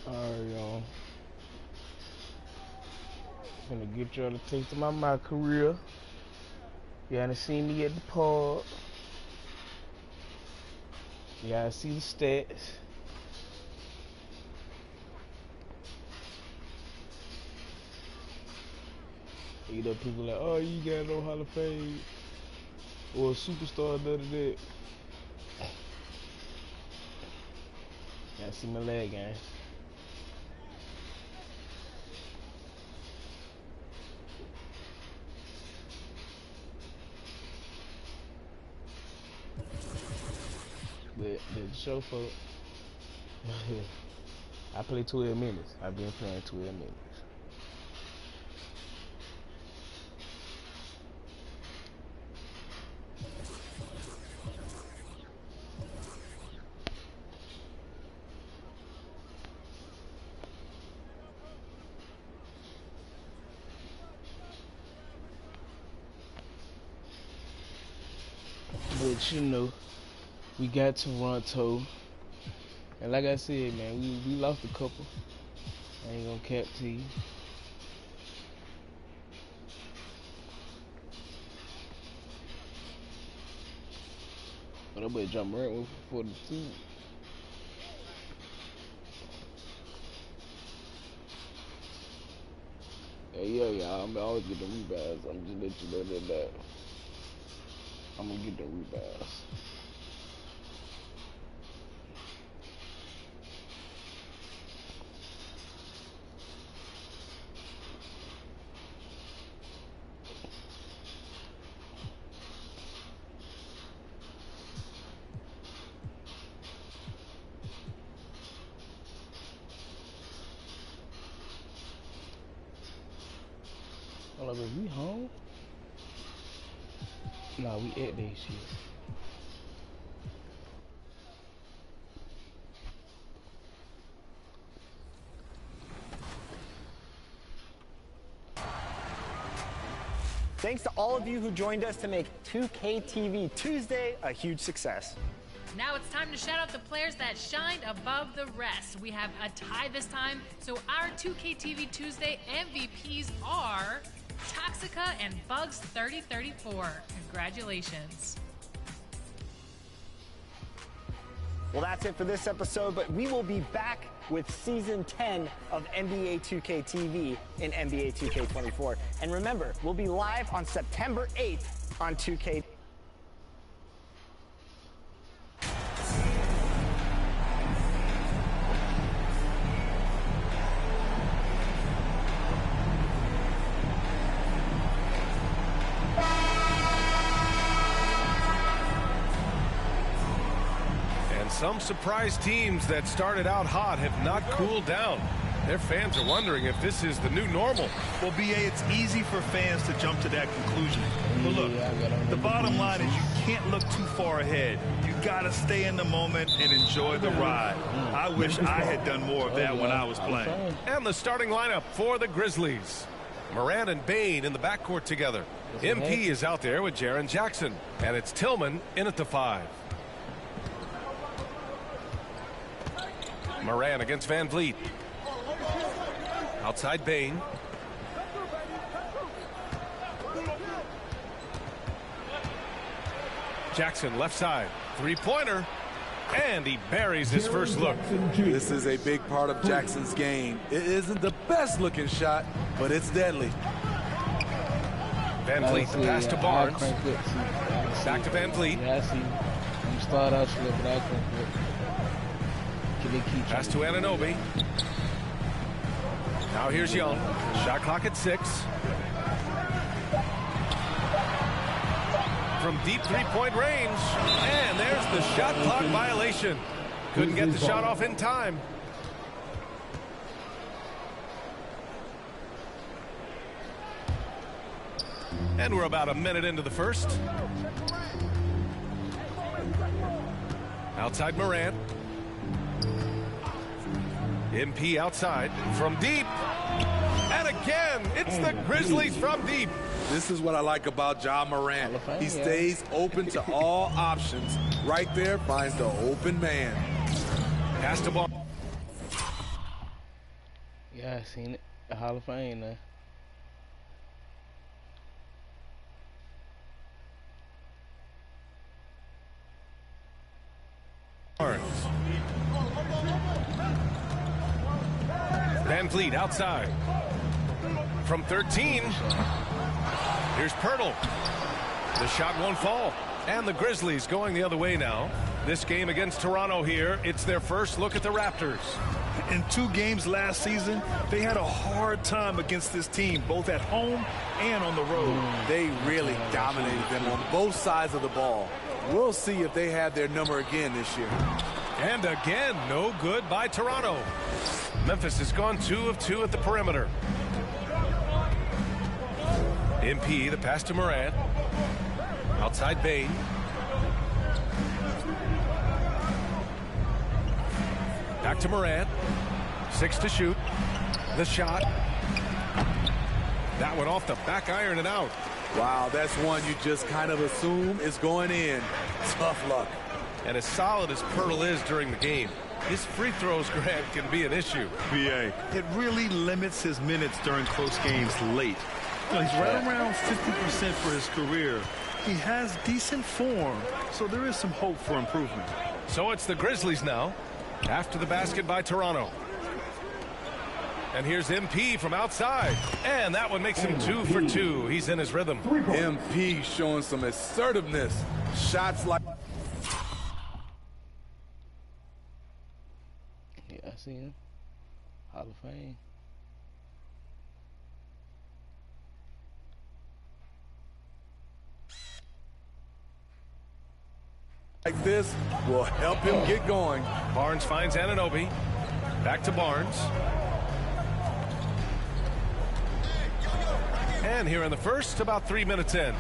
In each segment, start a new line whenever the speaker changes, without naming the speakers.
Alright, y'all. Gonna get y'all a taste of my career. You haven't seen me at the pod. You gotta see the stats. You know, people like, oh, you gotta know how to fade. Or a superstar, none of that. Gotta see my leg, guys. But the show for I play 12 minutes. I've been playing 12 minutes. But you know, we got Toronto, and like I said, man, we lost a couple. I ain't gonna cap to you. But I better jump right with 42. Yeah, I'm always get the rebounds. I'm just let you know that. I'm gonna get the rebounds. Hold up, is we home? Nah, we at that shit.
Thanks to all of you who joined us to make 2K TV Tuesday a huge success.
Now it's time to shout out the players that shined above the rest. We have a tie this time, so our 2K TV Tuesday MVPs are Toxica and Bugs3034. Congratulations.
Well, that's it for this episode, but we will be back with Season 10 of NBA 2K TV in NBA 2K24. And remember, we'll be live on September 8th on 2K.
Some surprise teams that started out hot have not cooled down. Their fans are wondering if this is the new normal.
Well, BA, it's easy for fans to jump to that conclusion. But look, the bottom line is you can't look too far ahead. You got to stay in the moment and enjoy the ride. I wish I had done more of that when I was playing.
And the starting lineup for the Grizzlies. Moran and Bain in the backcourt together. MP is out there with Jaren Jackson. And it's Tillman in at the 5. Moran against Van Vliet. Outside Bain. Jackson left side. Three-pointer. And he buries his first look.
This is a big part of Jackson's game. It isn't the best looking shot, but it's deadly.
Van Vliet, the pass to Barnes. Back to Van Vliet.
Yeah, I see. You start out slow, but I can't quit.
Pass to Anunoby. Now here's Young. Shot clock at 6. From deep three-point range. And there's the shot clock violation. Couldn't get the shot off in time. And we're about a minute into the first. Outside Morant. MP outside from deep. And again, it's the Grizzlies from deep.
This is what I like about Ja Morant. He stays open to all options. Right there finds the open man.
Pass to ball.
Yeah, I seen it. The Hall of Fame now.
Van Vliet outside. From 13. Here's Pirtle. The shot won't fall. And the Grizzlies going the other way now. This game against Toronto here, it's their first look at the Raptors.
In 2 games last season, they had a hard time against this team, both at home and on the road.
They really dominated them on both sides of the ball. We'll see if they have their number again this year.
And again, no good by Toronto. Memphis has gone 2 of 2 at the perimeter. MP, the pass to Morant. Outside Bane. Back to Morant. 6 to shoot. The shot. That one off the back iron and out.
Wow, that's one you just kind of assume is going in. Tough luck.
And as solid as Pirtle is during the game, his free throws, Grant, can be an issue.
BA, it really limits his minutes during close games late. You know, he's right around 50% for his career. He has decent form, so there is some hope for improvement.
So it's the Grizzlies now, after the basket by Toronto. And here's MP from outside. And that one makes him 2 for 2. He's in his rhythm.
MP showing some assertiveness. Shots like...
Yeah, I see him. Hall of Fame.
like this will help him get going.
Barnes finds Anunoby. Back to Barnes. And here in the first, about 3 minutes in.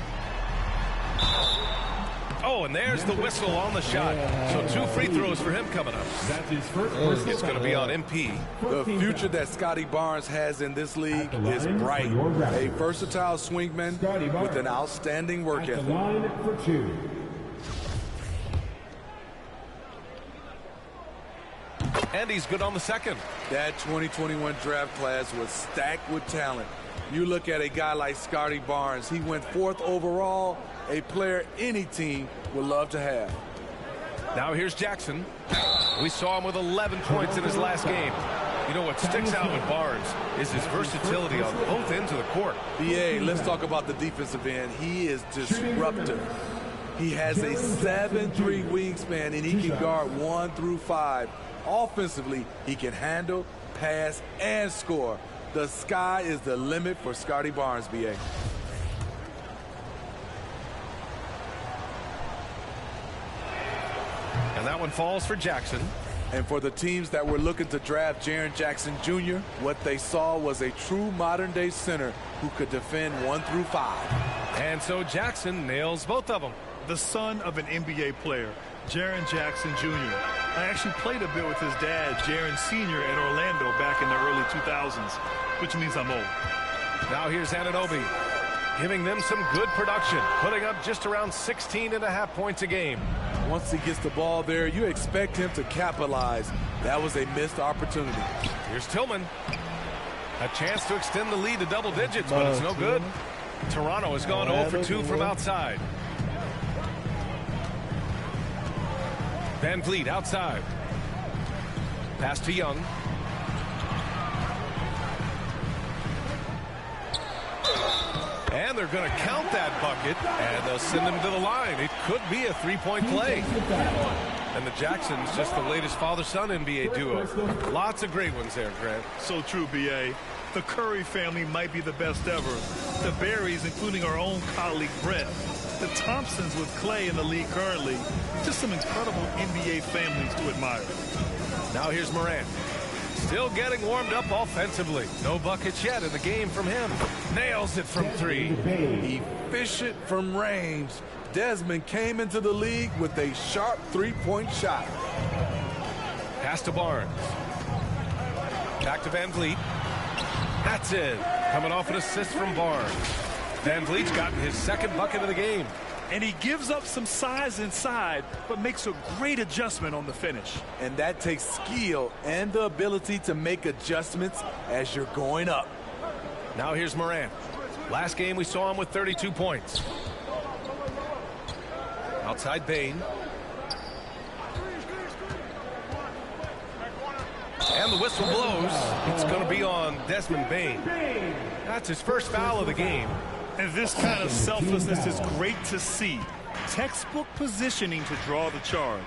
Oh, and there's the whistle on the shot. So 2 free throws for him coming up.
That's his first
It's going to be on MP.
The future that Scotty Barnes has in this league is bright. A versatile swingman with an outstanding work ethic.
Line for 2.
And he's good on the second.
That 2021 draft class was stacked with talent. You look at a guy like Scotty Barnes, he went 4th overall, a player any team would love to have.
Now here's Jackson. We saw him with 11 points in his last game. You know what sticks out with Barnes is his versatility on both ends of the court.
BA, let's talk about the defensive end. He is disruptive. He has a 7'3" wingspan and he can guard 1 through 5. Offensively, he can handle, pass, and score. The sky is the limit for Scotty Barnes, BA.
And that one falls for Jackson.
And for the teams that were looking to draft Jaren Jackson Jr., what they saw was a true modern-day center who could defend 1 through 5.
And so Jackson nails both of them.
The son of an NBA player, Jaren Jackson Jr. I actually played a bit with his dad, Jaren Sr. in Orlando back in the early 2000s, which means I'm old.
Now here's Anunoby, giving them some good production, putting up just around 16.5 points a game.
Once he gets the ball there, you expect him to capitalize. That was a missed opportunity.
Here's Tillman. A chance to extend the lead to double digits, but it's no good. Toronto has gone 0 for 2 from outside. Van Vliet outside. Pass to Young. And they're going to count that bucket, and they'll send him to the line. It could be a three-point play. And the Jacksons, just the latest father-son NBA duo. Lots of great ones there, Grant.
So true, B.A. The Curry family might be the best ever. The Berries, including our own colleague Brent. The Thompsons with Clay in the league currently. Just some incredible NBA families to admire.
Now here's Morant. Still getting warmed up offensively. No buckets yet in the game from him. Nails it from 3.
Efficient from range. Desmond came into the league with a sharp three-point shot.
Pass to Barnes. Back to Van Vliet. That's it. Coming off an assist from Barnes. Van Vliet's gotten his 2nd bucket of the game.
And he gives up some size inside, but makes a great adjustment on the finish.
And that takes skill and the ability to make adjustments as you're going up.
Now here's Morant. Last game we saw him with 32 points. Outside Bain. And the whistle blows. It's going to be on Desmond Bain. That's his first foul of the game.
And this kind of selflessness is great to see. Textbook positioning to draw the charge.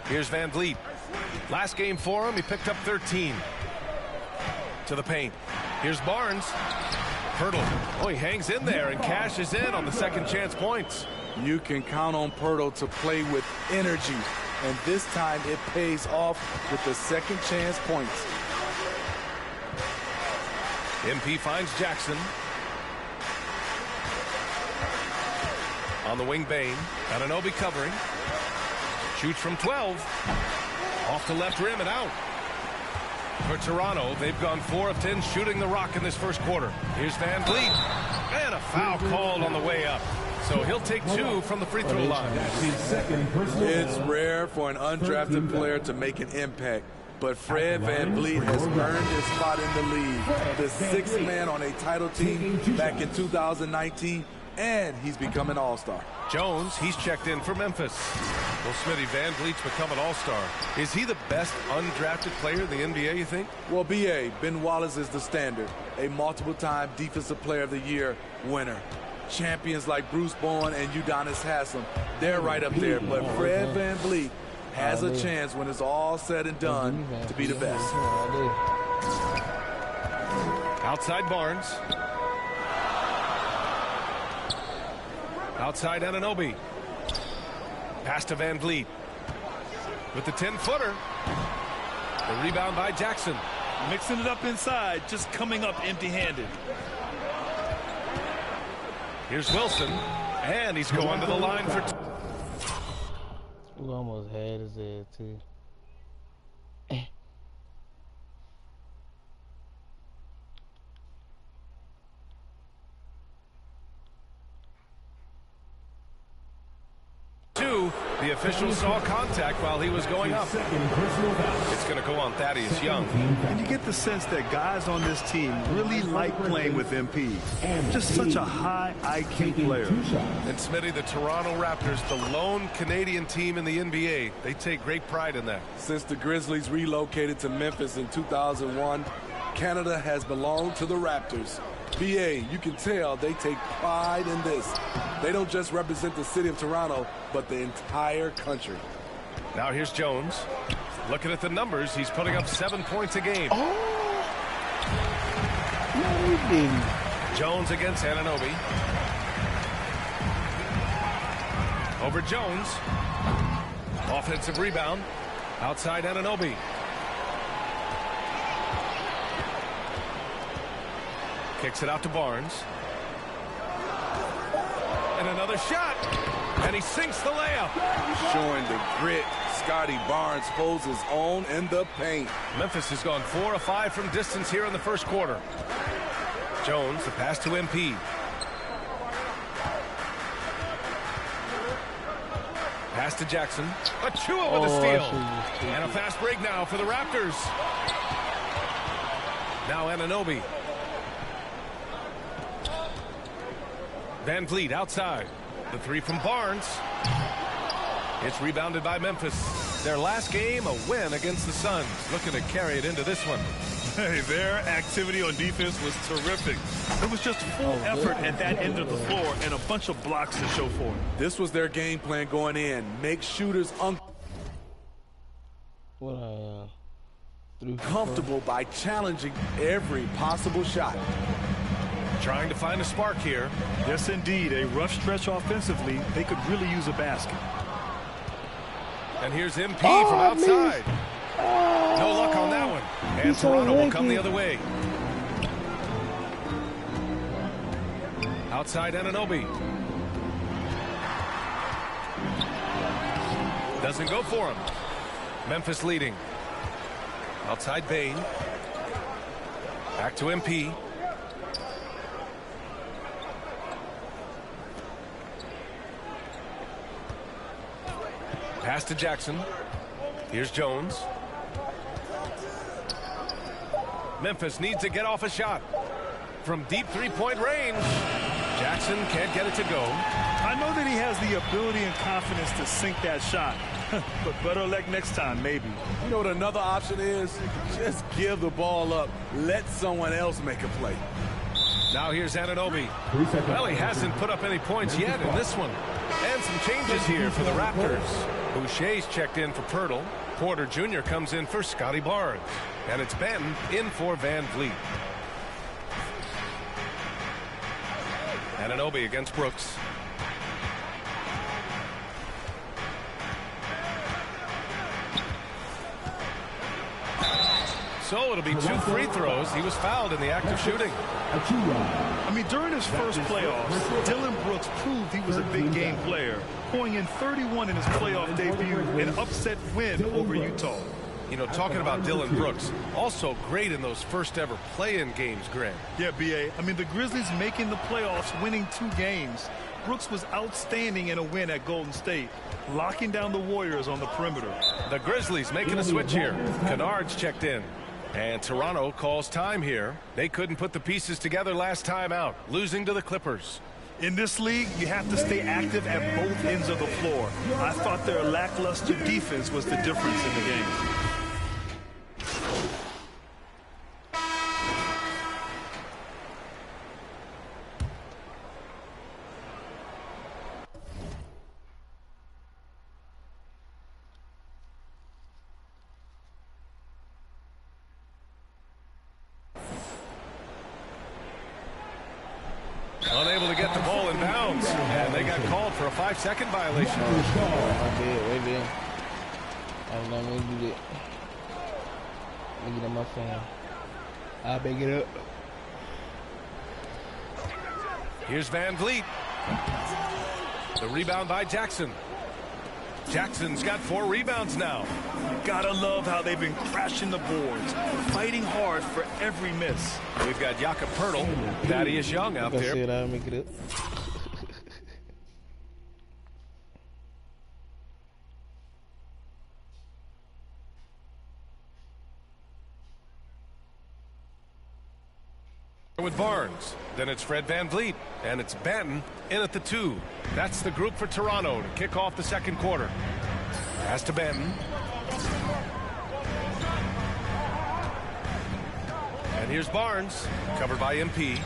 Here's Van Vliet. Last game for him, he picked up 13. To the paint. Here's Barnes. Pirtle. Oh, he hangs in there and cashes in on the second chance points.
You can count on Pirtle to play with energy. And this time it pays off with the second chance points.
MP finds Jackson. On the wing, Bain. Anunoby covering. Shoots from 12. Off the left rim and out. For Toronto, they've gone 4 of 10 shooting the rock in this first quarter. Here's Van Vliet. And a foul called on the way up. So he'll take 2 from the free throw line.
It's rare for an undrafted player to make an impact. But Fred Van Vliet has earned his spot in the league. The 6th man on a title team back in 2019. And he's become an all-star.
Jones, he's checked in for Memphis. Well, Smitty, Van Vliet's become an all-star. Is he the best undrafted player in the NBA, you think?
Well, B.A., Ben Wallace is the standard. A multiple-time Defensive Player of the Year winner. Champions like Bruce Bowen and Udonis Haslem, they're right up there. But Fred Van Vliet has a chance when it's all said and done to be the best.
Outside Barnes. Outside Anunoby. Pass to Van Vliet. With the 10-footer. The rebound by Jackson.
Mixing it up inside, just coming up empty-handed.
Here's Wilson. And he's going to the line for 2.
We almost had his head, too.
The official saw contact while he was going up. It's going to go on Thaddeus Young.
And you get the sense that guys on this team really like playing with MP. Just such a high IQ player.
And Smitty, the Toronto Raptors, the lone Canadian team in the NBA, they take great pride in that.
Since the Grizzlies relocated to Memphis in 2001, Canada has belonged to the Raptors. BA, you can tell they take pride in this. They don't just represent the city of Toronto, but the entire country.
Now here's Jones. Looking at the numbers, he's putting up 7 points a game.
Oh! No, he didn't.
Jones against Anunoby. Over Jones. Offensive rebound. Outside Anunoby. Kicks it out to Barnes. And another shot. And he sinks the layup.
Showing the grit, Scotty Barnes holds his own in the paint.
Memphis has gone 4 of 5 from distance here in the first quarter. Jones, the pass to MP. Pass to Jackson. Achua with a steal. And a fast break now for the Raptors. Now Anunoby. Van Vliet outside. The 3 from Barnes. It's rebounded by Memphis. Their last game, a win against the Suns. Looking to carry it into this one.
Hey, their activity on defense was terrific. It was just full effort at that end of the floor and a bunch of blocks to show for it.
This was their game plan going in. Make shooters uncomfortable by challenging every possible shot.
Trying to find a spark here.
Yes, indeed. A rough stretch offensively. They could really use a basket.
And here's MP from outside. No luck on that one. And Toronto will come the other way. Outside Anunoby. Doesn't go for him. Memphis leading. Outside Bain. Back to MP. Pass to Jackson. Here's Jones. Memphis needs to get off a shot. From deep three-point range, Jackson can't get it to go.
I know that he has the ability and confidence to sink that shot, but better luck next time, maybe.
You know what another option is? Just give the ball up. Let someone else make a play.
Now here's Anunoby. Well, he hasn't put up any points yet in this one. And some changes here for the Raptors. Boucher's checked in for Pirtle. Porter Jr. comes in for Scotty Barnes. And it's Benton in for Van Vliet. Anunoby against Brooks. So it'll be 2 free throws. He was fouled in the act of shooting.
I mean, during his first playoffs, Dillon Brooks proved he was a big game player, pouring in 31 in his playoff debut, an upset win over Utah.
You know, talking about Dillon Brooks, also great in those first ever play-in games, Grant.
Yeah, B.A. I mean, the Grizzlies making the playoffs, winning 2 games. Brooks was outstanding in a win at Golden State, locking down the Warriors on the perimeter.
The Grizzlies making a switch here. Kennard's checked in. And Toronto calls time here. They couldn't put the pieces together last time out, losing to the Clippers.
In this league, you have to stay active at both ends of the floor. I thought their lackluster defense was the difference in the game.
Unable to get the ball in bounds, and they got called for a 5-second violation.
Wait there. I don't know what to do that. Let me get on my phone. I'll pick it up.
Here's Van Vliet. The rebound by Jackson. Jackson's got 4 rebounds now.
You gotta love how they've been crashing the boards, fighting hard for every miss.
We've got Jakob Pirtle, Thaddeus Young out there.
Said I'll make it up.
With Barnes. Then it's Fred Van Vliet. And it's Benton in at the 2. That's the group for Toronto to kick off the second quarter. Pass to Benton. And here's Barnes, covered by MP.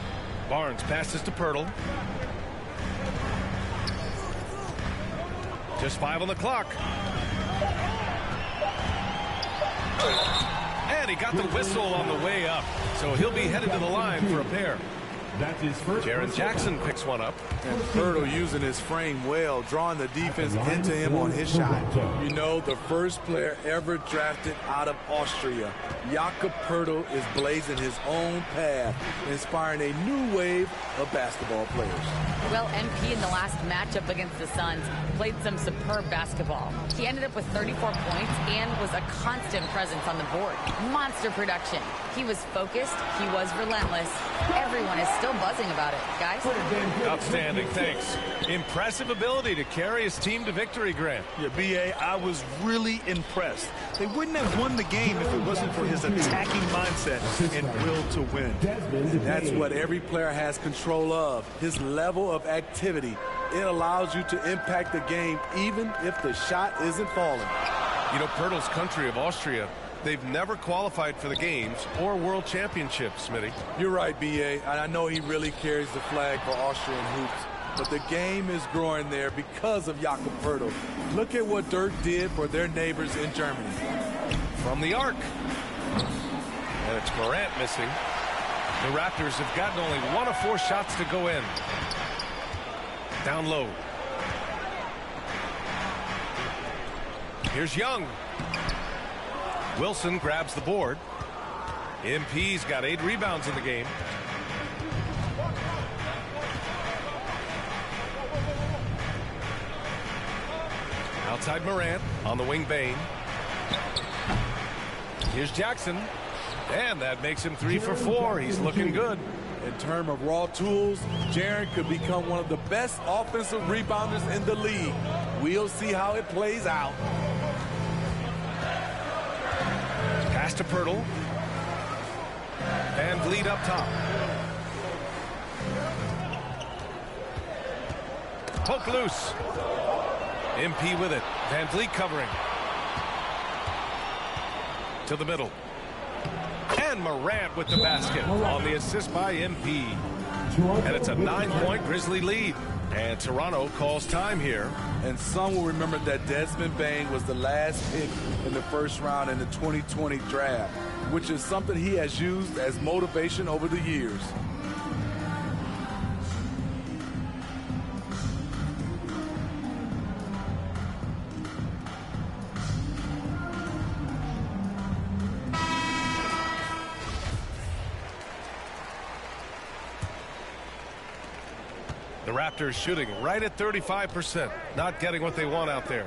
Barnes passes to Pirtle. Just 5 on the clock. And he got the whistle on the way up. So he'll be headed to the line for a pair.
That's his first.
Jaren Jackson picks one up.
And Pirtle using his frame well, drawing the defense into him on his shot. You know, the first player ever drafted out of Austria. Jakob Pirtle is blazing his own path, inspiring a new wave of basketball players.
Well, MP in the last matchup against the Suns played some superb basketball. He ended up with 34 points and was a constant presence on the board. Monster production. He was focused. He was relentless. Everyone is still buzzing about it, guys.
Outstanding, thanks. Impressive ability to carry his team to victory, Grant.
Yeah, B.A., I was really impressed. They wouldn't have won the game if it wasn't for his attacking mindset and will to win.
That's what every player has control of, his level of activity. It allows you to impact the game even if the shot isn't falling.
You know, Pirtle's country of Austria, they've never qualified for the games or world championships, Smitty.
You're right, B.A., and I know he really carries the flag for Austrian hoops. But the game is growing there because of Jakob Pirtle. Look at what Dirk did for their neighbors in Germany.
From the arc. And it's Morant missing. The Raptors have gotten only 1 of 4 shots to go in. Down low. Here's Young. Wilson grabs the board. MP's got 8 rebounds in the game. Outside Morant, on the wing Bane. Here's Jackson. And that makes him 3 for 4. He's looking good.
In terms of raw tools, Jaren could become one of the best offensive rebounders in the league. We'll see how it plays out.
Pass to Pirtle. Van Vliet up top. Poke loose. MP with it. Van Vliet covering. To the middle. And Morant with the basket on the assist by MP. And it's a 9-point Grizzly lead. And Toronto calls time here.
And some will remember that Desmond Bane was the last pick in the first round in the 2020 draft, which is something he has used as motivation over the years.
The Raptors shooting right at 35%, not getting what they want out there.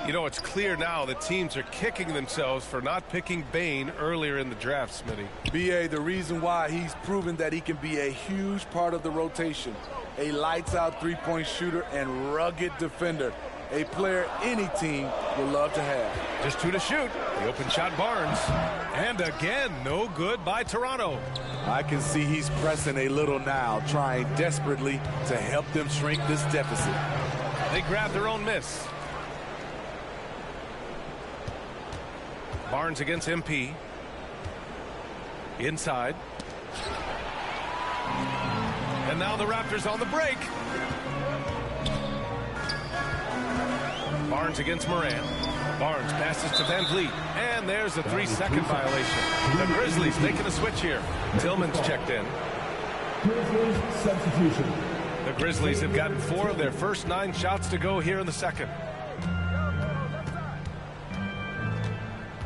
You know, it's clear now that teams are kicking themselves for not picking Bane earlier in the draft, Smitty.
B.A., the reason why he's proven that he can be a huge part of the rotation, a lights-out three-point shooter and rugged defender, a player any team would love to have.
Just 2 to shoot. The open shot, Barnes. And again, no good by Toronto.
I can see he's pressing a little now, trying desperately to help them shrink this deficit.
They grab their own miss. Barnes against MP. Inside. And now the Raptors on the break. Barnes against Morant. Barnes passes to Van Vliet. And there's a 3-second violation. The Grizzlies making a switch here. Tillman's checked in.
Grizzlies substitution.
The Grizzlies have gotten 4 of their first 9 shots to go here in the second.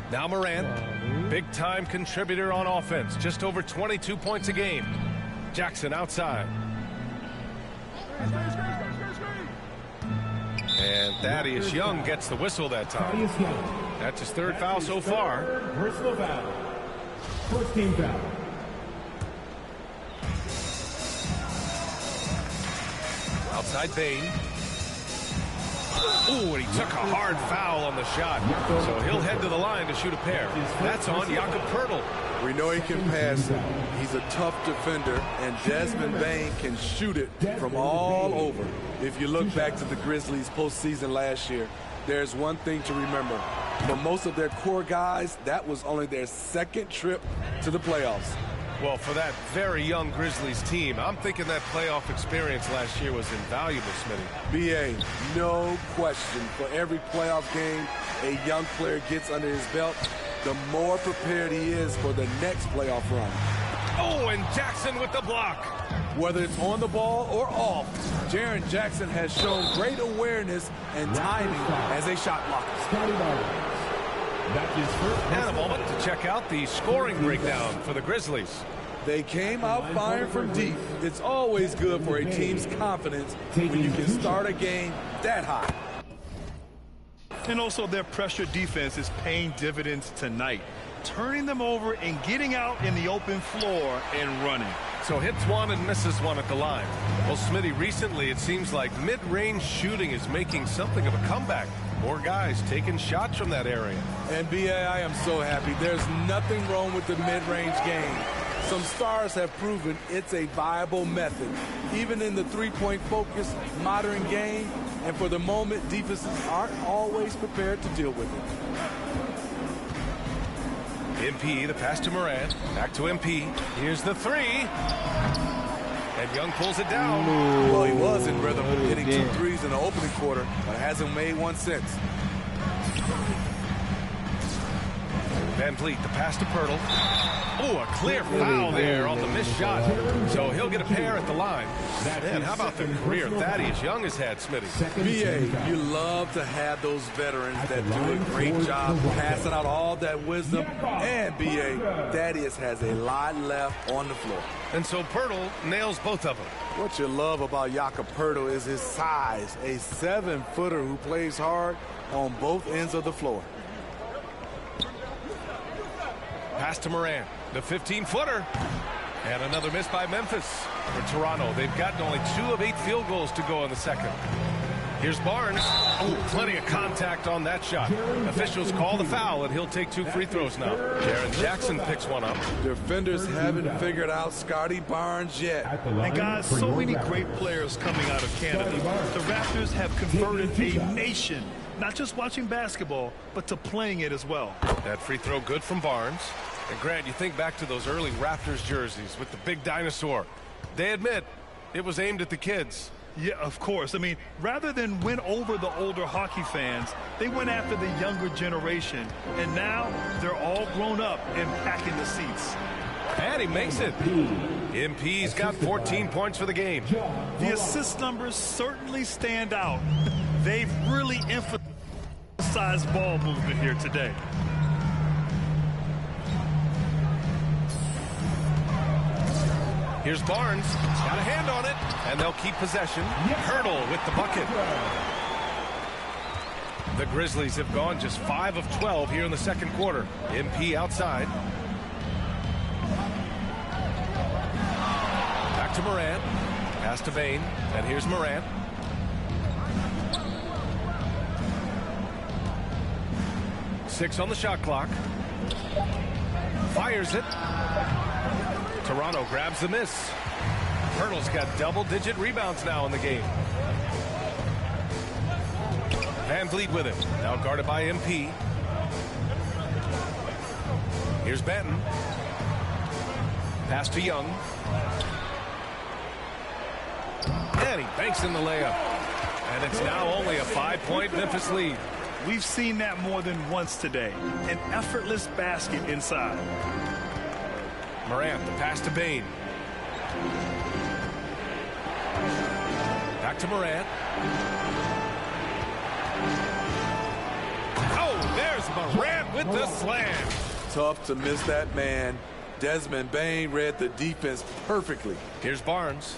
Now Morant, big-time contributor on offense. Just over 22 points a game. Jackson outside. And Thaddeus Young gets the whistle that time. That's his 3rd foul so far.
Personal foul. First team foul.
Outside Bane. Ooh, and he took a hard foul on the shot. So he'll head to the line to shoot a pair. That's on Jakob Pirtle.
We know he can pass it. He's a tough defender, and Desmond Bane can shoot it from all over. If you look back to the Grizzlies postseason last year, there's one thing to remember. For most of their core guys, that was only their 2nd trip to the playoffs.
Well, for that very young Grizzlies team, I'm thinking that playoff experience last year was invaluable, Smitty.
B.A., no question. For every playoff game a young player gets under his belt, the more prepared he is for the next playoff run.
Oh, and Jackson with the block.
Whether it's on the ball or off, Jaren Jackson has shown great awareness and timing as a shot blocker.
And a moment to check out the scoring breakdown for the Grizzlies.
They came out firing from deep. It's always good for a team's confidence when you can start a game that high.
And also their pressure defense is paying dividends tonight, turning them over and getting out in the open floor and running.
So hits 1 and misses 1 at the line. Well, Smitty, recently it seems like mid-range shooting is making something of a comeback. More guys taking shots from that area.
And B.A., I am so happy. There's nothing wrong with the mid-range game. Some stars have proven it's a viable method, even in the three-point focused modern game. And for the moment, defenses aren't always prepared to deal with it.
MP, the pass to Morant. Back to MP. Here's the 3. And Young pulls it down.
Well, he was in rhythm, hitting 2 threes in the opening quarter, but hasn't made one since.
Van Vliet, the pass to Pirtle. Oh, a clear foul there on the missed shot. So he'll get a pair at the line. And how about the career Thaddeus Young has had, Smitty?
B.A., you love to have those veterans that do a great job passing out all that wisdom. And B.A., Thaddeus has a lot left on the floor.
And so Pirtle nails both of them.
What you love about Jakob Pirtle is his size, a 7-footer who plays hard on both ends of the floor.
Pass to Morant, the 15-footer. And another miss by Memphis. For Toronto, they've gotten only 2 of 8 field goals to go in the second. Here's Barnes. Oh, plenty of contact on that shot. Officials call the foul, and he'll take 2 free throws now. Jaren Jackson picks one up.
Defenders haven't figured out Scotty Barnes yet.
And guys, so many great players coming out of Canada. The Raptors have converted a nation, not just watching basketball, but to playing it as well.
That free throw good from Barnes. And Grant, you think back to those early Raptors jerseys with the big dinosaur. They admit it was aimed at the kids.
Yeah, of course. I mean, rather than win over the older hockey fans, they went after the younger generation. And now they're all grown up and packing the seats.
And he makes it. MP's got 14 points for the game.
The assist numbers certainly stand out. They've really emphasized ball movement here today.
Here's Barnes. Got a hand on it. And they'll keep possession. Hurdle with the bucket. The Grizzlies have gone just 5 of 12 here in the second quarter. MP outside. Back to Morant. Pass to Bane. And here's Morant. Six on the shot clock. Fires it. Toronto grabs the miss. Hurdle's got double-digit rebounds now in the game. Van Vliet with it. Now guarded by MP. Here's Benton. Pass to Young. And he banks in the layup. And it's now only a 5-point Memphis lead.
We've seen that more than once today. An effortless basket inside.
Morant, the pass to Bane. Back to Morant. Oh, there's Morant with the slam.
Tough to miss that man. Desmond Bane read the defense perfectly.
Here's Barnes.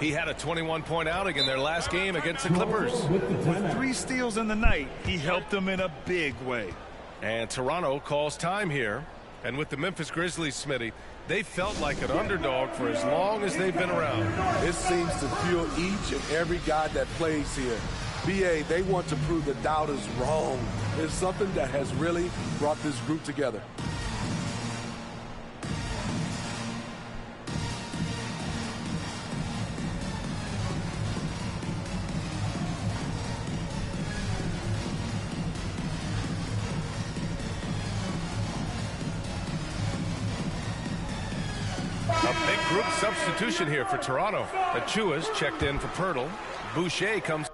He had a 21-point outing in their last game against the Clippers.
With 3 steals in the night, he helped them in a big way.
And Toronto calls time here. And with the Memphis Grizzlies, Smitty, they felt like an underdog for as long as they've been around.
It seems to fuel each and every guy that plays here. BA, they want to prove the doubters wrong. It's something that has really brought this group together.
A big group substitution here for Toronto. Achua's checked in for Pirtle. Boucher comes.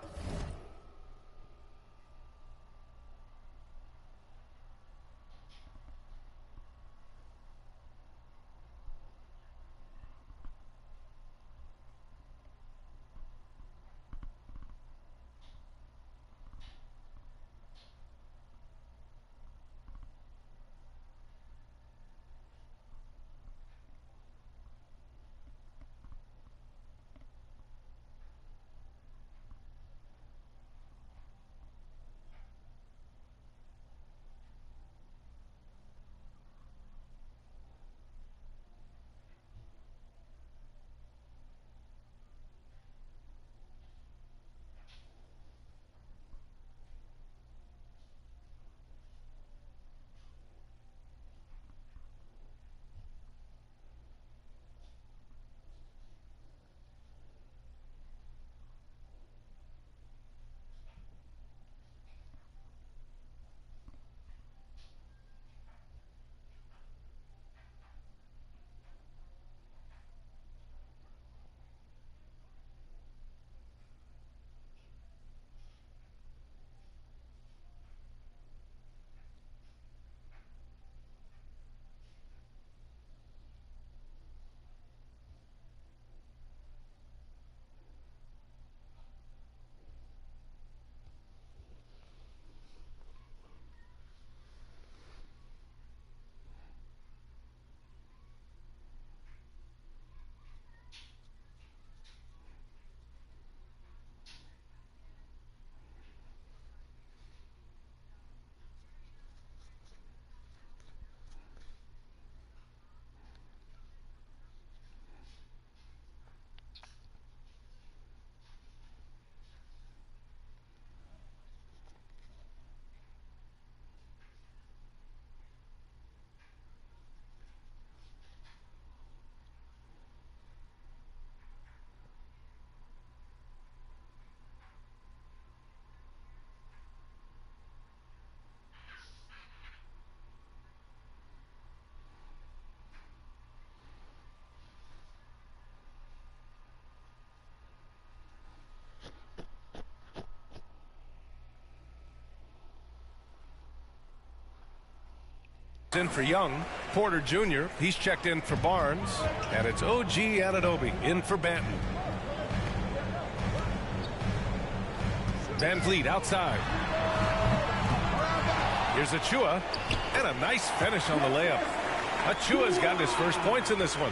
In for Young. Porter Jr., he's checked in for Barnes. And it's OG Anunoby in for Banton. Van Vliet outside. Here's Achua. And a nice finish on the layup. Achua's got his first points in this one.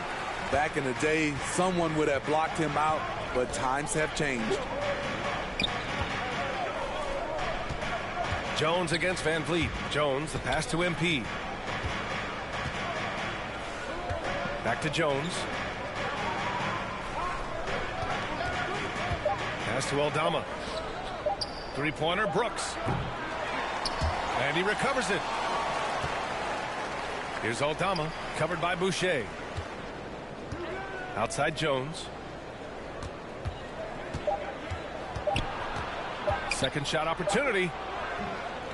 Back in the day, someone would have blocked him out, but times have changed.
Jones against Van Vliet. Jones, the pass to MP. Back to Jones. Pass to Aldama. Three-pointer, Brooks. And he recovers it. Here's Aldama, covered by Boucher. Outside Jones. Second shot opportunity.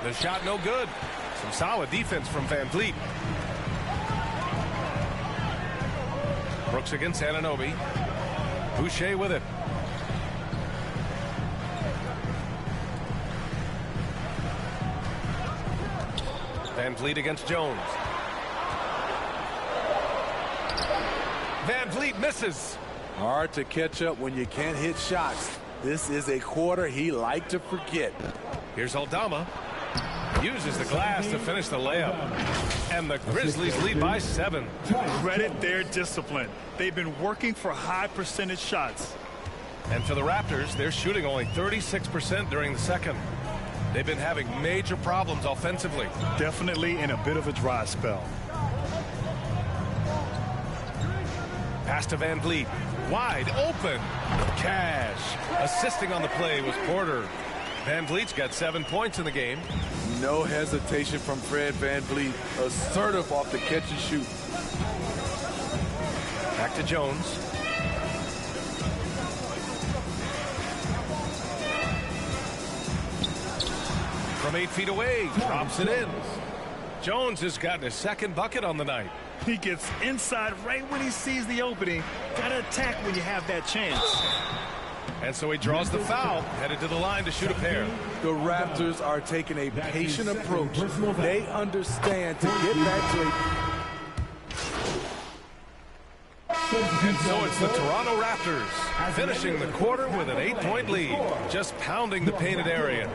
The shot no good. Some solid defense from Van Vliet. Brooks against Anunoby. Boucher with it. Van Vliet against Jones. Van Vliet misses.
Hard to catch up when you can't hit shots. This is a quarter he liked to forget.
Here's Aldama. Uses the glass to finish the layup. And the Grizzlies lead by 7.
Credit their discipline. They've been working for high percentage shots.
And for the Raptors, they're shooting only 36% during the second. They've been having major problems offensively.
Definitely in a bit of a dry spell.
Pass to Van Vliet. Wide open. Cash. Assisting on the play was Porter. Van Vliet's got 7 points in the game.
No hesitation from Fred Van Vliet. Assertive off the catch and shoot.
Back to Jones. From 8 feet away, drops it in. Jones has gotten his second bucket on the night.
He gets inside right when he sees the opening. Gotta attack when you have that chance.
And so he draws the foul, headed to the line to shoot a pair.
The Raptors are taking a patient approach. They understand to get back to
And so it's the Toronto Raptors finishing the quarter with an 8-point lead, just pounding the painted area.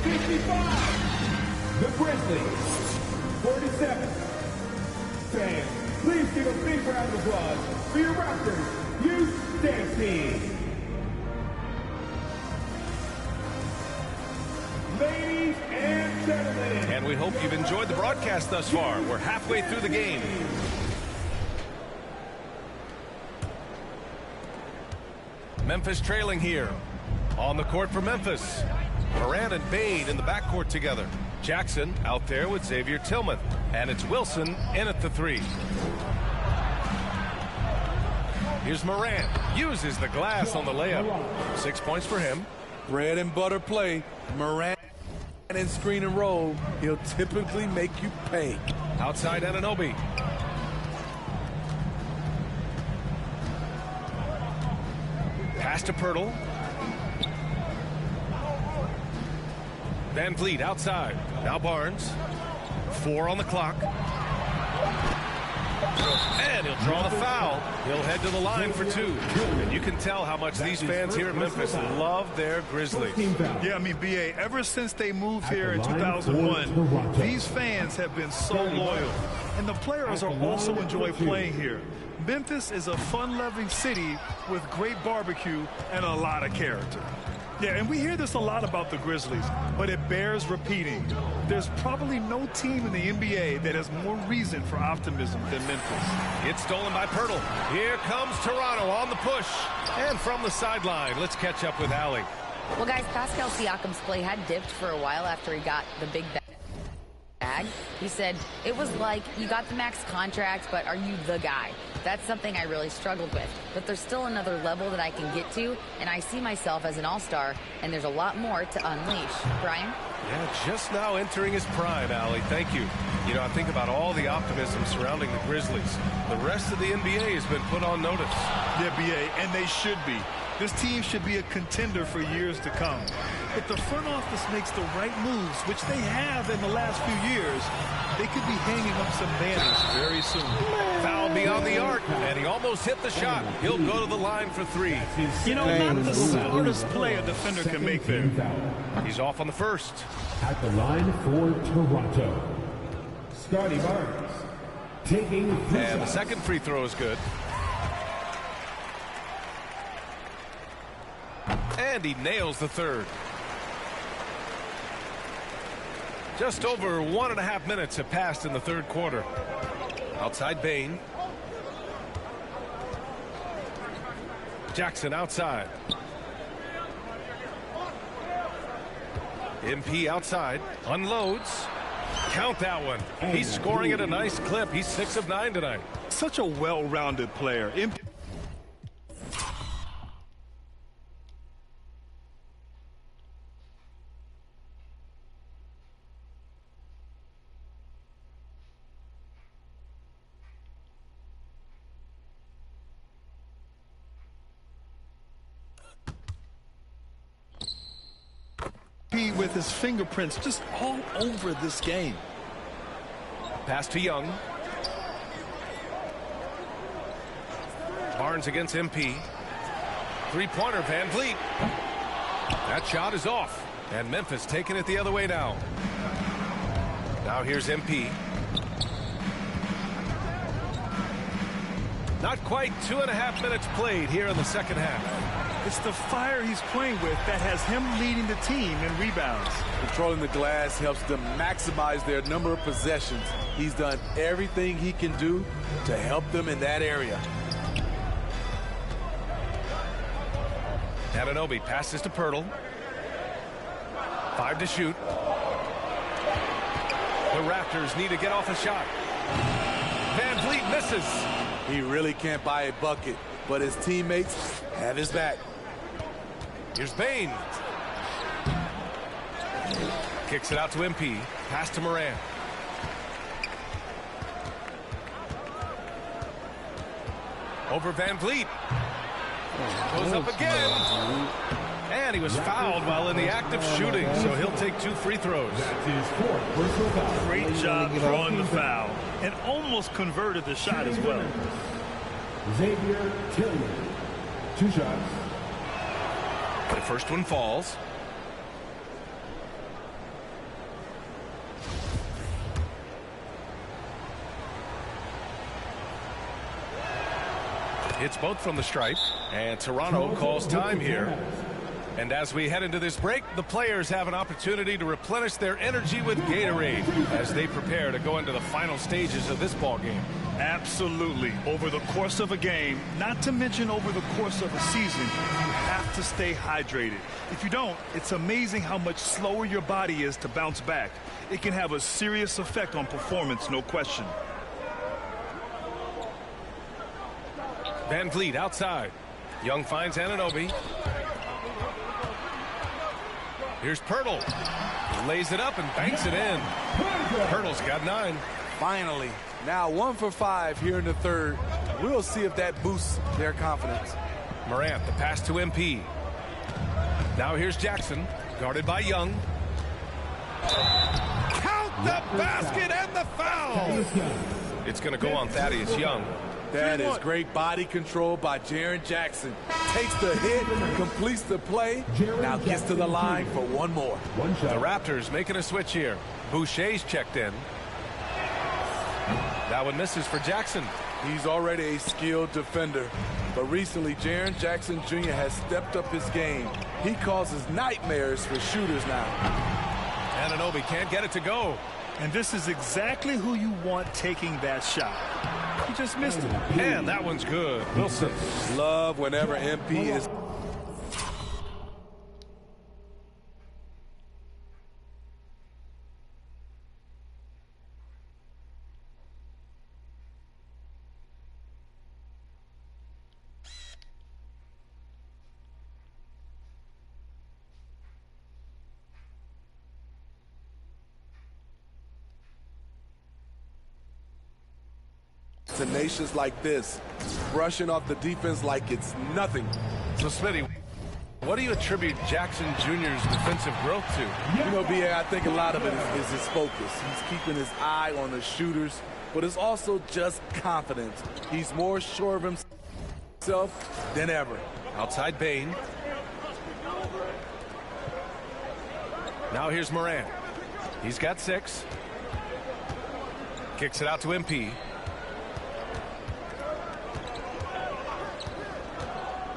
55, the Grizzlies, 47. Fans, please give a big round of applause for your Raptors Youth Dance Team. Ladies and gentlemen.
And we hope you've enjoyed the broadcast thus far. We're halfway through the game. Memphis trailing here. On the court for Memphis. Moran and Bane in the backcourt together. Jackson out there with Xavier Tillman. And it's Wilson in at the 3. Here's Moran. Uses the glass on the layup. 6 points for him.
bread and butter play. Moran and screen and roll. He'll typically make you pay.
Outside Anunoby. Pass to Pirtle. Van Vliet outside. Now Barnes. 4 on the clock. And he'll draw the foul. He'll head to the line for 2. And you can tell how much these fans here in Memphis love their Grizzlies.
Yeah, I mean, B.A., ever since they moved here in 2001, these fans have been so loyal. And the players are also enjoy playing here. Memphis is a fun-loving city with great barbecue and a lot of character. Yeah, and we hear this a lot about the Grizzlies, but it bears repeating. There's probably no team in the NBA that has more reason for optimism than Memphis.
It's stolen by Pirtle. Here comes Toronto on the push. And from the sideline, let's catch up with Allie.
Well, guys, Pascal Siakam's play had dipped for a while after he got the big bag. He said, it was like, you got the max contract, but are you the guy? That's something I really struggled with. But there's still another level that I can get to, and I see myself as an all-star, and there's a lot more to unleash. Brian?
Yeah, just now entering his prime, Allie. Thank you. You know, I think about all the optimism surrounding the Grizzlies. The rest of the NBA has been put on notice.
Yeah, B.A., and they should be. This team should be a contender for years to come. If the front office makes the right moves, which they have in the last few years, they could be hanging up some banners very soon.
Foul beyond the arc, and he almost hit the shot. He'll go to the line for 3.
You know, not the smartest play a defender can make there.
He's off on the first.
At the line for Toronto, Scotty Barnes taking
And the second free throw is good. And he nails the third. Just over 1.5 minutes have passed in the third quarter. Outside Bain. Jackson outside. MP outside. Unloads. Count that one. He's scoring at a nice clip. He's 6 of 9 tonight.
Such a well-rounded player. With his fingerprints just all over this game.
Pass to Young. Barnes against MP. Three-pointer, Van Vliet. That shot is off. And Memphis taking it the other way now. Now here's MP. Not quite 2.5 minutes played here in the second half.
It's the fire he's playing with that has him leading the team in rebounds.
Controlling the glass helps them maximize their number of possessions. He's done everything he can do to help them in that area.
Anunoby passes to Pirtle. 5 to shoot. The Raptors need to get off a shot. Van Vliet misses.
He really can't buy a bucket, but his teammates have his back.
Here's Bain. Kicks it out to MP. Pass to Moran. Over Van Vliet. Goes up again. And he was fouled while in the act of shooting, so he'll take 2 free throws.
Great job drawing the foul and almost converted the shot as well.
Xavier Tillman, 2 shots.
The first one falls. Hits both from the stripe, and Toronto calls time here. And as we head into this break, the players have an opportunity to replenish their energy with Gatorade as they prepare to go into the final stages of this ball game.
Absolutely. Over the course of a game, not to mention over the course of a season, you have to stay hydrated. If you don't, it's amazing how much slower your body is to bounce back. It can have a serious effect on performance, no question.
Van Vliet outside. Young finds Anunoby. Here's Pirtle. Lays it up and banks it in. Pirtle's got 9.
Finally, now 1 for 5 here in the third. We'll see if that boosts their confidence.
Morant, the pass to MP. Now here's Jackson, guarded by Young. Count the basket and the foul! It's going to go on Thaddeus Young.
That is great body control by Jaren Jackson. Takes the hit, completes the play, now gets to the line for 1 more.
The Raptors making a switch here. Boucher's checked in. That one misses for Jackson.
He's already a skilled defender, but recently Jaren Jackson Jr. has stepped up his game. He causes nightmares for shooters now.
Anunoby can't get it to go.
And this is exactly who you want taking that shot. He just missed it.
And that one's good. Wilson.
Love whenever MP is. Tenacious like this, brushing off the defense like it's nothing.
So Smitty, What do you attribute Jackson Jr.'s defensive growth to?
You know, B.A., I think a lot of it is his focus. He's keeping his eye on the shooters, but it's also just confidence. He's more sure of himself than ever.
Outside Bain. Now here's Moran. He's got 6. Kicks it out to MP.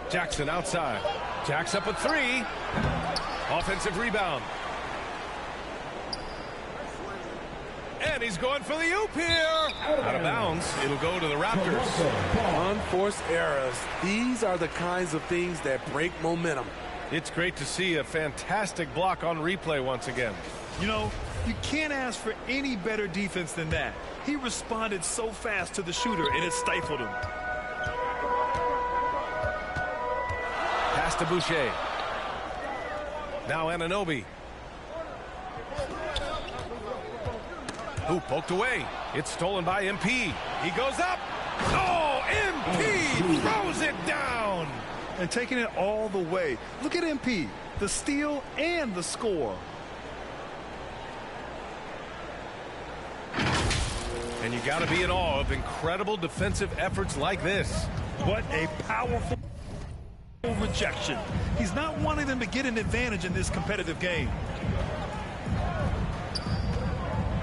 Jackson outside. Jacks up a 3. Offensive rebound. And he's going for the oop here. Out of bounds. It'll go to the Raptors.
Unforced errors. These are the kinds of things that break momentum.
It's great to see a fantastic block on replay once again.
You know, you can't ask for any better defense than that. He responded so fast to the shooter, and it stifled him.
Pass to Boucher. Now Anunoby. Who poked away? It's stolen by MP. He goes up. Oh, MP throws it down.
And taking it all the way. Look at MP, the steal and the score.
And you got to be in awe of incredible defensive efforts like this.
What a powerful rejection. He's not wanting them to get an advantage in this competitive game.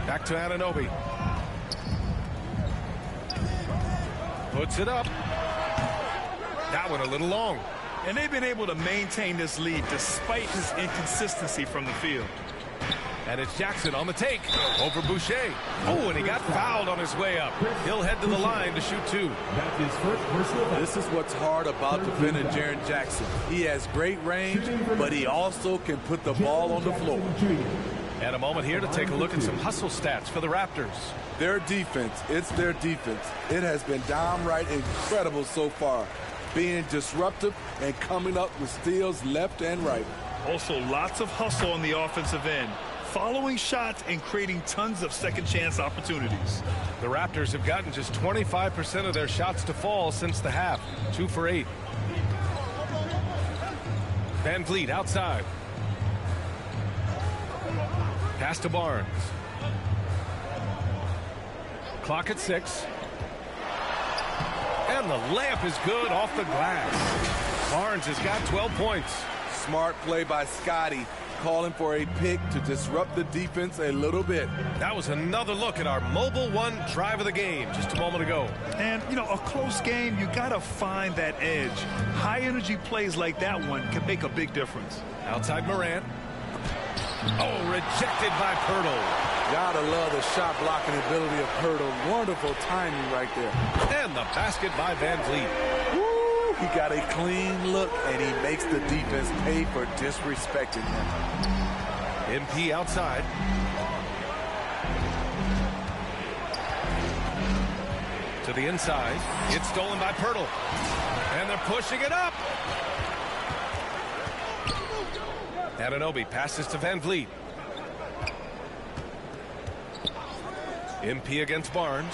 Back to Anunoby. Puts it up. That one a little long.
And they've been able to maintain this lead despite his inconsistency from the field.
And it's Jackson on the take over Boucher. Oh, and he got fouled on his way up. He'll head to the line to shoot 2.
This is what's hard about defending Jaren Jackson. He has great range, but he also can put the ball on the floor.
And a moment here to take a look at some hustle stats for the Raptors.
Their defense, it's their defense. It has been downright incredible so far, being disruptive and coming up with steals left and right.
Also, lots of hustle on the offensive end, following shots and creating tons of second chance opportunities.
The Raptors have gotten just 25% of their shots to fall since the half. 2 for 8. Van Vliet outside. Pass to Barnes. Clock at 6. And the layup is good off the glass. Barnes has got 12 points.
Smart play by Scotty, calling for a pick to disrupt the defense a little bit.
That was another look at our Mobile One drive of the game just a moment ago.
And, you know, a close game, you got to find that edge. High-energy plays like that one can make a big difference.
Outside Morant. Oh, rejected by Pirtle.
Gotta love the shot blocking ability of Pirtle. Wonderful timing right there.
And the basket by Van Vliet.
Woo! He got a clean look, and he makes the defense pay for disrespecting him.
MP outside. To the inside. It's stolen by Pirtle. And they're pushing it up. Anunoby passes to Van Vliet. MP against Barnes.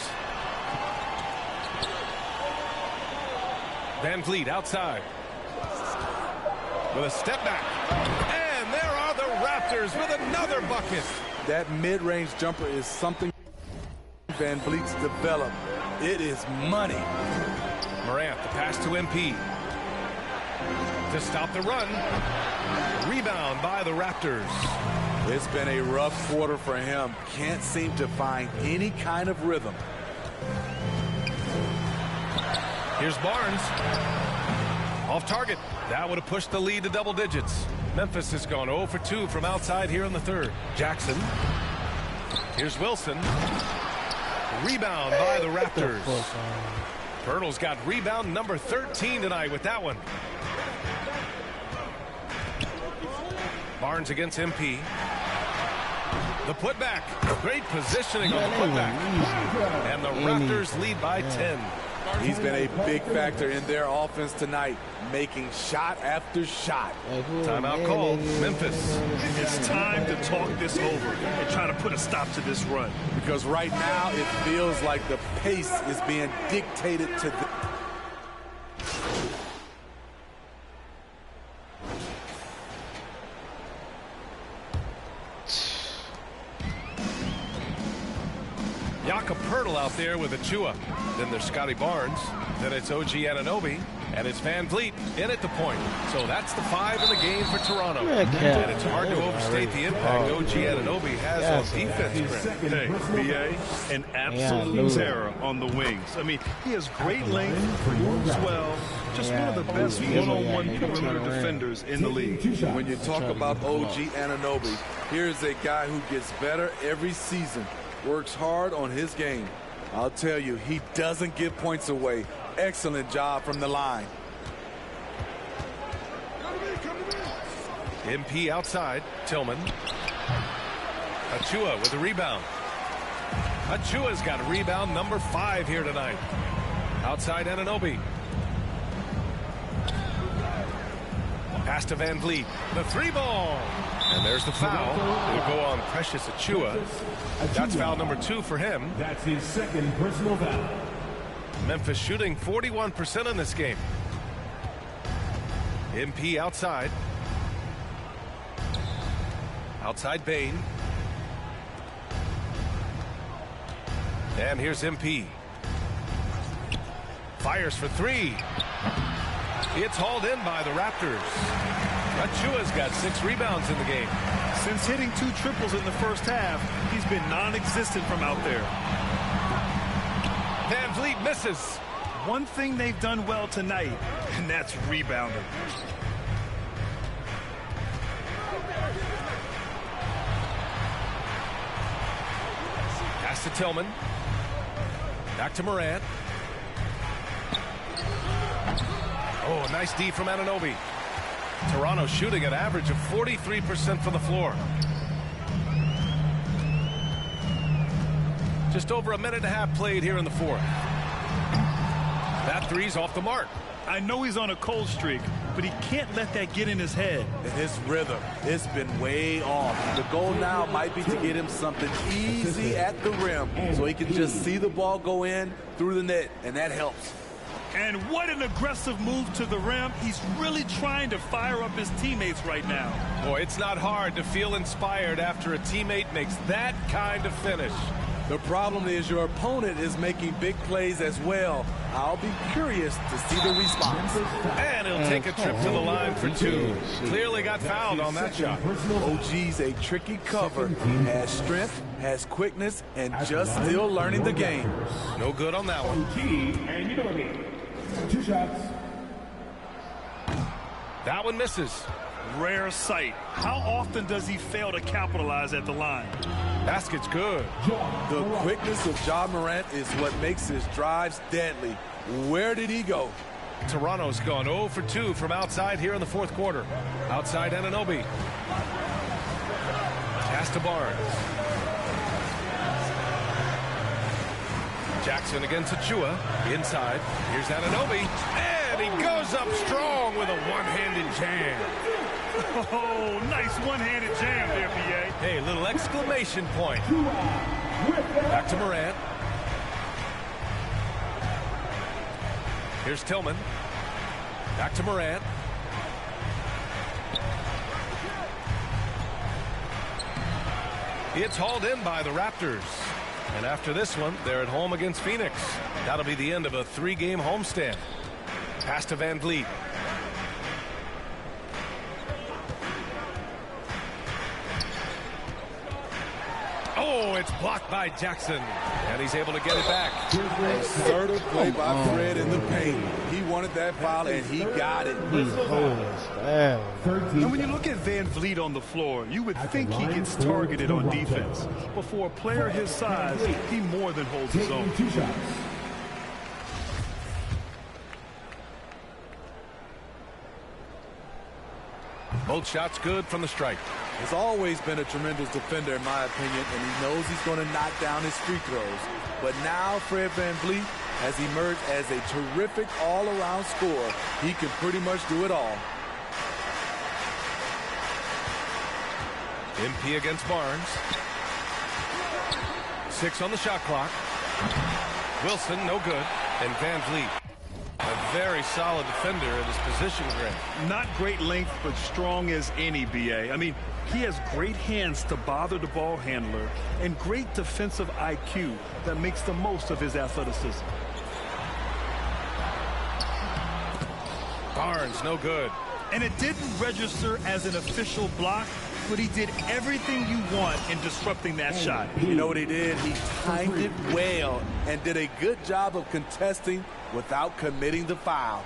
Van Vliet outside. With a step back. And there are the Raptors with another bucket.
That mid-range jumper is something Van Vliet's developed. It is money.
Morant, the pass to MP. To stop the run. Rebound by the Raptors.
It's been a rough quarter for him. Can't seem to find any kind of rhythm.
Here's Barnes. Off target. That would have pushed the lead to double digits. Memphis has gone 0 for 2 from outside here in the third. Jackson. Here's Wilson. Rebound by the Raptors. Pirtle's got rebound number 13 tonight with that one. Barnes against MP. The putback. Great positioning on the putback. And the Raptors lead by 10.
He's been a big factor in their offense tonight, making shot after shot.
Timeout called. Memphis.
It's time to talk this over and try to put a stop to this run.
Because right now it feels like the pace is being dictated to the...
out there with Achua. Then there's Scotty Barnes. Then it's OG Anunoby. And it's Van Vliet in at the point. So that's the 5 in the game for Toronto. And it's hard to overstate the impact OG Anunoby has on defense.
Hey, BA, an absolute terror on the wings. I mean, he has great length, moves well, just one of the best one-on-one perimeter defenders in the league.
When you talk about OG Anunoby, here's a guy who gets better every season, works hard on his game. I'll tell you, he doesn't give points away. Excellent job from the line.
MP outside. Tillman. Achua with the rebound. Achua's got a rebound number 5 here tonight. Outside Anunoby. Pass to Van Vliet. The 3 ball. And there's the foul. It'll go on Precious Achua. That's foul number 2 for him.
That's his second personal foul.
Memphis shooting 41% in this game. MP outside. Outside Bain. And here's MP. Fires for 3. It's hauled in by the Raptors. Achua's got 6 rebounds in the game.
Since hitting 2 triples in the first half, he's been non-existent from out there.
Van Vliet misses.
One thing they've done well tonight, and that's rebounding.
Pass to Tillman. Back to Morant. Oh, nice D from Anunoby. Toronto shooting an average of 43% from the floor. Just over a minute and a half played here in the 4th. That 3's off the mark.
I know he's on a cold streak, but he can't let that get in his head.
And his rhythm, it's been way off. The goal now might be to get him something easy at the rim so he can just see the ball go in through the net, and that helps.
And what an aggressive move to the rim. He's really trying to fire up his teammates right now.
Boy, it's not hard to feel inspired after a teammate makes that kind of finish.
The problem is your opponent is making big plays as well. I'll be curious to see the response.
And he'll take a trip to the line for 2. Clearly got fouled on that shot.
OG's a tricky cover. Has strength, has quickness, and just still learning the game.
No good on that one.
And you know what I mean. 2 shots.
That one misses.
Rare sight. How often does he fail to capitalize at the line?
Basket's good.
The quickness of Ja Morant is what makes his drives deadly. Where did he go?
Toronto's gone 0 for 2 from outside here in the 4th quarter. Outside Anunoby. Pass to Barnes. Jackson against Achua. Inside. Here's Anunoby. And he goes up strong with a one-handed jam.
Oh, nice one-handed jam there, BA.
Hey, little exclamation point. Back to Morant. Here's Tillman. Back to Morant. It's hauled in by the Raptors. And after this one, they're at home against Phoenix. That'll be the end of a 3-game homestand. Pass to Van Vliet. Oh, it's blocked by Jackson. And he's able to get it back.
Assertive play by Fred in the paint. He wanted that foul, and he got it.
And when you look at Van Vliet on the floor, you would think he gets targeted on defense. But for a player his size, he more than holds his own.
2 shots.
Both shots good from the stripe.
Has always been a tremendous defender, in my opinion, and he knows he's going to knock down his free throws. But now Fred Van Vliet has emerged as a terrific all-around scorer. He can pretty much do it all.
MP against Barnes. 6 on the shot clock. Wilson, no good. And Van Vliet. A very solid defender in his position, Greg.
Not great length, but strong as any, BA. I mean, he has great hands to bother the ball handler and great defensive IQ that makes the most of his athleticism.
Barnes, no good.
And it didn't register as an official block, but he did everything you want in disrupting that shot.
You know what he did? He timed it well and did a good job of contesting without committing the foul.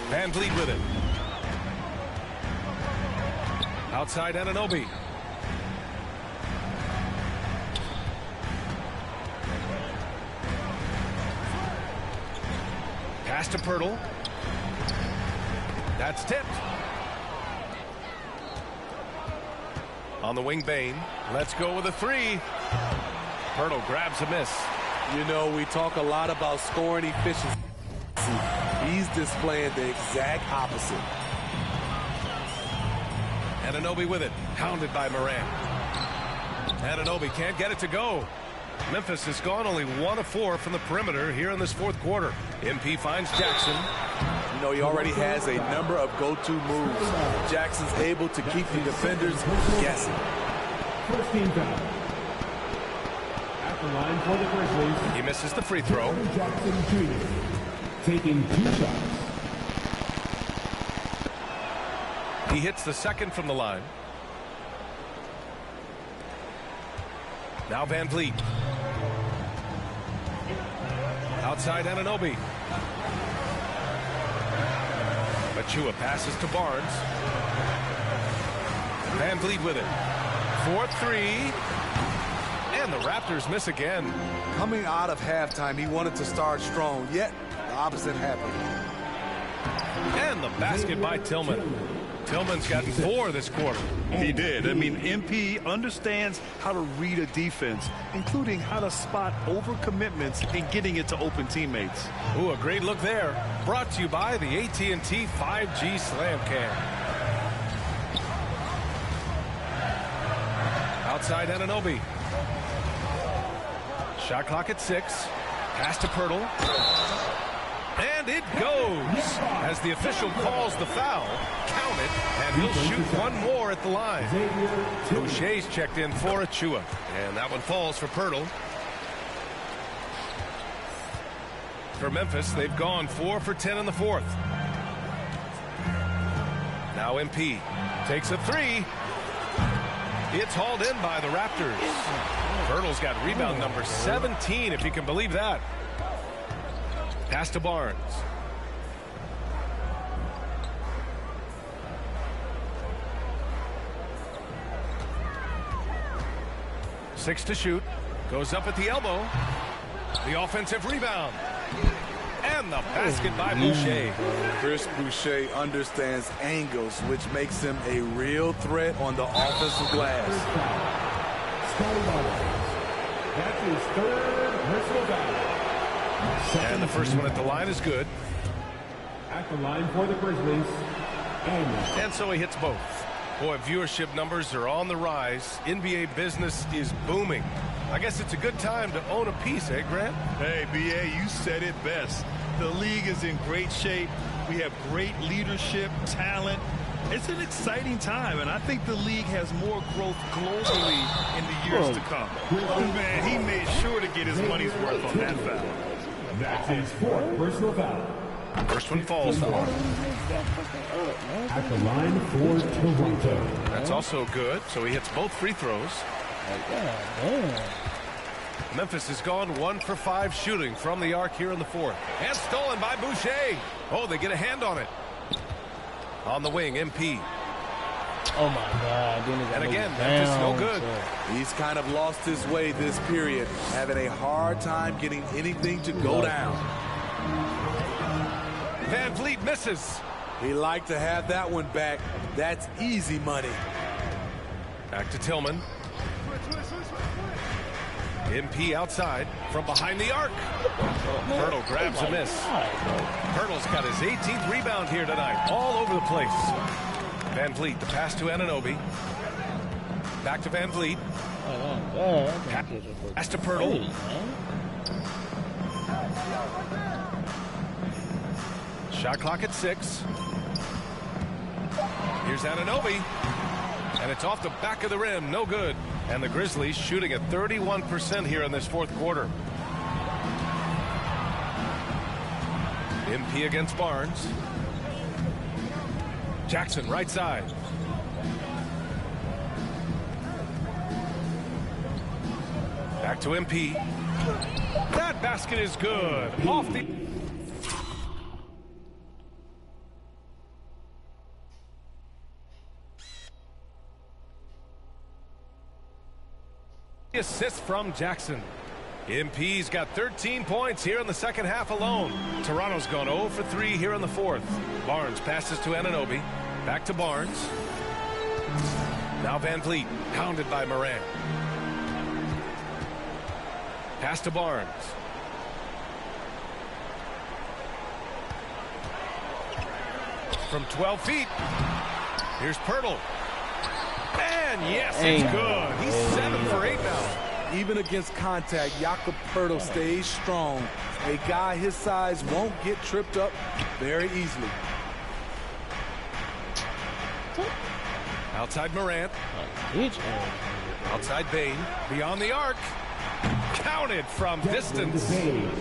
Van Vliet with it. Outside Anunoby. Pass to Pirtle. That's tipped. On the wing, Bain. Let's go with a three. Pirtle grabs a miss.
You know, we talk a lot about scoring efficiency. He's displaying the exact opposite.
Anunoby with it. Hounded by Morant. Anunoby can't get it to go. Memphis has gone only 1 of 4 from the perimeter here in this fourth quarter. MP finds Jackson.
You know, he already has a number of go-to moves. Jackson's able to keep the defenders guessing.
First team foul. At the line for the Grizzlies.
He misses the free throw.
Jackson Jr. taking 2 shots.
He hits the second from the line. Now Van Vliet. Outside Anunoby. Achua passes to Barnes. Van Vliet with it. 4-3. And the Raptors miss again.
Coming out of halftime, he wanted to start strong, yet the opposite happened.
And the basket by Tillman. Tillman's gotten 4 this quarter.
He did. I mean, MP understands how to read a defense, including how to spot overcommitments and getting it to open teammates.
Ooh, a great look there. Brought to you by the AT&T 5G Slam Cam. Outside Anunoby. Shot clock at 6. Pass to Pirtle. And it goes as the official calls the foul. Count it, and he'll shoot one more at the line. Boucher's checked in for Achua. And that one falls for Pirtle. For Memphis, they've gone 4 for 10 in the fourth. Now MP takes a 3. It's hauled in by the Raptors. Pirtle's got rebound number 17, if you can believe that. Pass to Barnes. Six to shoot. Goes up at the elbow. The offensive rebound. And the basket by Boucher.
Chris Boucher understands angles, which makes him a real threat on the offensive glass.
That's his 3rd personal foul.
And the first one at the line is good.
At the line for the Grizzlies.
And so he hits both. Boy, viewership numbers are on the rise. NBA business is booming. I guess it's a good time to own a piece, eh, Grant?
Hey, BA, you said it best. The league is in great shape. We have great leadership, talent. It's an exciting time, and I think the league has more growth globally in the years to come. Man, he made sure to get his money's worth on that foul.
That's his 4th personal foul.
First one falls for him.
At the line for Toronto.
That's also good, so he hits both free throws. Memphis has gone 1 for 5 shooting from the arc here in the fourth. And stolen by Boucher. Oh, they get a hand on it. On the wing, MP.
Oh my God.
And again, Memphis no good.
He's kind of lost his way this period, having a hard time getting anything to go down.
Van Vliet misses.
He liked to have that one back. That's easy money.
Back to Tillman. MP outside from behind the arc. Pirtle grabs a miss. Pirtle's got his 18th rebound here tonight, all over the place. Van Vliet, the pass to Anunoby. Back to Van Vliet. Pass to Pirtle. Shot clock at 6. Here's Anunoby. And it's off the back of the rim. No good. And the Grizzlies shooting at 31% here in this fourth quarter. MP against Barnes. Jackson right side. Back to MP. That basket is good. Off the assist from Jackson. MP's got 13 points here in the second half alone. Toronto's gone 0 for 3 here in the fourth. Barnes passes to Anunoby. Back to Barnes. Now Van Vliet, pounded by Morant. Pass to Barnes. From 12 feet. Here's Pirtle. And yes, it's good. He's 7 for 8 now.
Even against contact, Jakob Pirtle stays strong. A guy his size won't get tripped up very easily.
Outside Morant. Outside Bane. Beyond the arc. Counted from distance.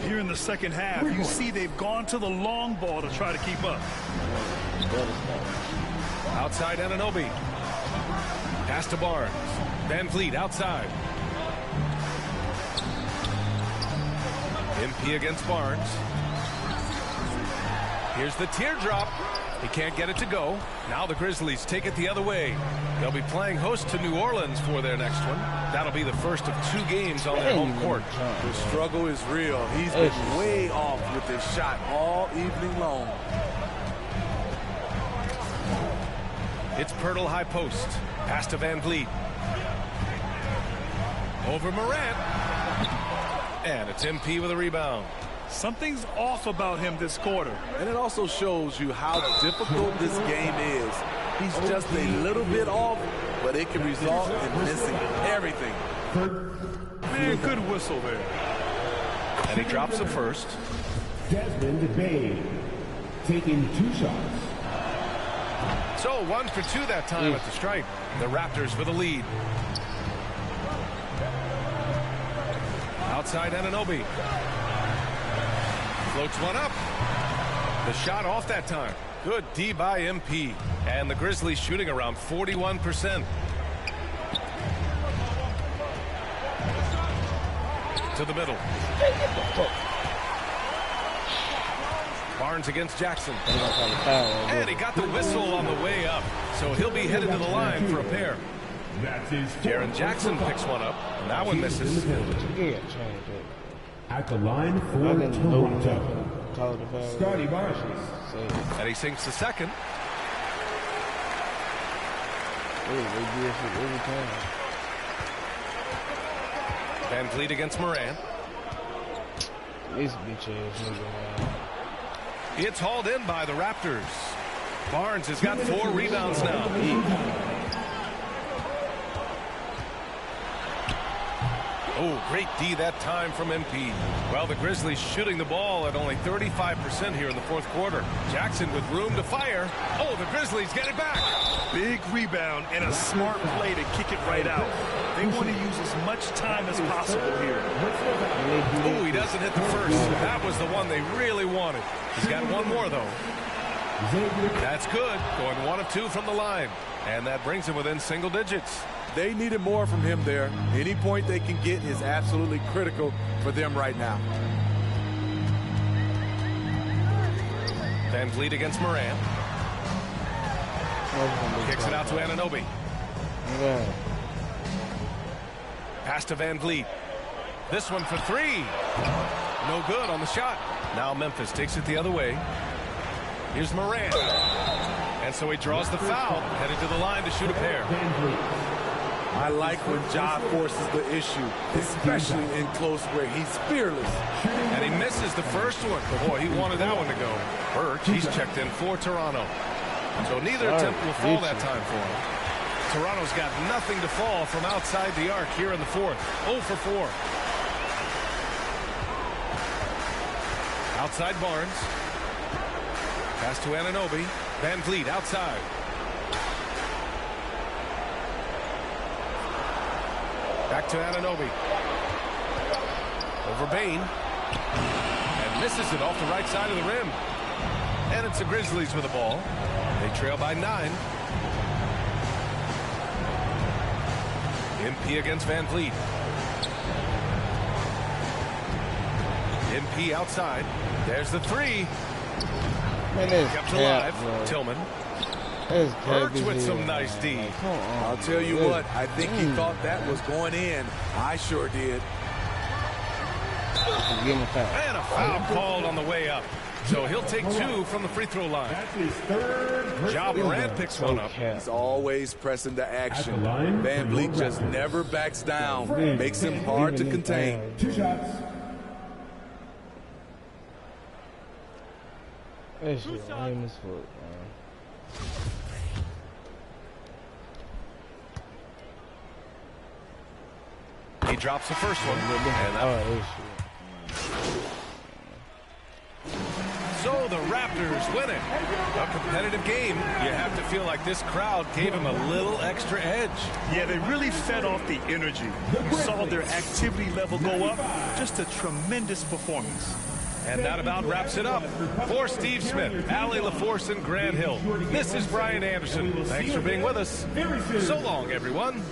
Here in the second half, you see they've gone to the long ball to try to keep up.
Outside Anunoby. Pass to Barnes. Van Vliet outside. MP against Barnes. Here's the teardrop. He can't get it to go. Now the Grizzlies take it the other way. They'll be playing host to New Orleans for their next one. That'll be the first of 2 games on their home court.
The struggle is real. He's been way off with his shot all evening long.
It's Pirtle high post. Pass to Van Vliet. Over Morant. And it's MP with a rebound.
Something's off about him this quarter.
And it also shows you how difficult this game is. He's just a little bit off, but it can result in missing everything.
Man, good whistle there.
And he drops the first.
Desmond Bane taking 2 shots.
So 1 for 2 that time at the stripe. The Raptors with the lead. Outside Anunoby. Floats one up. The shot off that time. Good D by MP. And the Grizzlies shooting around 41%. To the middle. Barnes against Jackson. And he got the whistle on the way up. So he'll be headed to the line for a pair. Jaren Jackson picks one up. And that one misses.
At the line for Toronto, Scotty Barnes.
And he sinks the second. Van Vliet against Morant. It's hauled in by the Raptors. Barnes has got 4 rebounds now. Oh, great D that time from MP. Well, the Grizzlies shooting the ball at only 35% here in the fourth quarter. Jackson with room to fire. Oh, the Grizzlies get it back.
Big rebound and a smart play to kick it right out. They want to use as much time as possible here.
Oh, he doesn't hit the first. That was the one they really wanted. He's got one more, though. That's good. Going 1 of 2 from the line. And that brings him within single digits.
They needed more from him there. Any point they can get is absolutely critical for them right now.
Van Vliet against Morant. Kicks it out to Anunoby.
Yeah.
Pass to Van Vliet. This one for three. No good on the shot. Now Memphis takes it the other way. Here's Moran. And so he draws the foul, headed to the line to shoot a pair.
I like when Ja forces the issue, especially in close where he's fearless.
And he misses the first one. Boy, he wanted that one to go. Birch, he's checked in for Toronto. So neither attempt will fall that time for him. Toronto's got nothing to fall from outside the arc here in the fourth. 0 for 4. Outside Barnes. Pass to Anunoby. Van Vliet outside. Back to Anunoby. Over Bain. And misses it off the right side of the rim. And it's the Grizzlies with the ball. They trail by 9. MP against Van Vliet. MP outside. There's the three. Kept alive. Tillman. Birch with some nice D.
I'll tell you what, I think he thought that was going in. I sure did.
And a foul called on the way up. So he'll take 2 from the free throw line. Ja Morant picks one up.
He's always pressing the action. Van Vliet just never backs down. Makes him hard to contain.
2 shots.
That shit lame as fuck, man.
He drops the first one. So the Raptors win it. A competitive game. You have to feel like this crowd gave him a little extra edge.
Yeah, they really fed off the energy. You saw their activity level go up. Just a tremendous performance.
And that about wraps it up. For Steve Smith, Allie LaForce, and Grant Hill, this is Brian Anderson. Thanks for being with us. So long, everyone.